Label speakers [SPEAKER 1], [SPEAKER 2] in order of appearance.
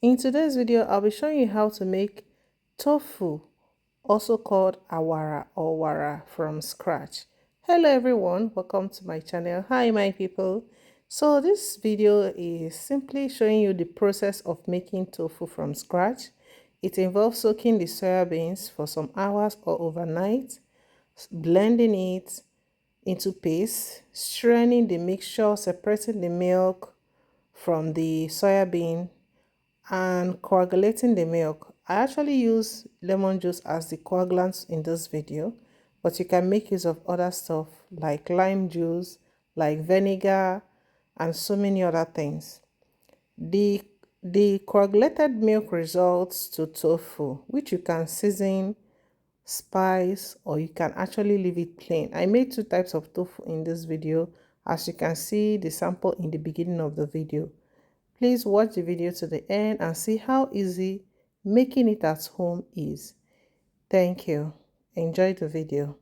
[SPEAKER 1] In today's video, I'll be showing you how to make tofu, also called awara or wara, from scratch. Hello everyone, welcome to my channel. Hi my people. So this video is simply showing you the process of making tofu from scratch. It involves soaking the soya beans for some hours or overnight, blending it into paste, straining the mixture, separating the milk from the soya bean, and coagulating the milk. I actually use lemon juice as the coagulant in this video, but you can make use of other stuff like lime juice, like vinegar, and so many other things. The, the coagulated milk results to tofu, which you can season, spice, or you can actually leave it plain. I made two types of tofu in this video, as you can see the sample in the beginning of the video. Please watch the video to the end and see how easy making it at home is. Thank you. Enjoy the video.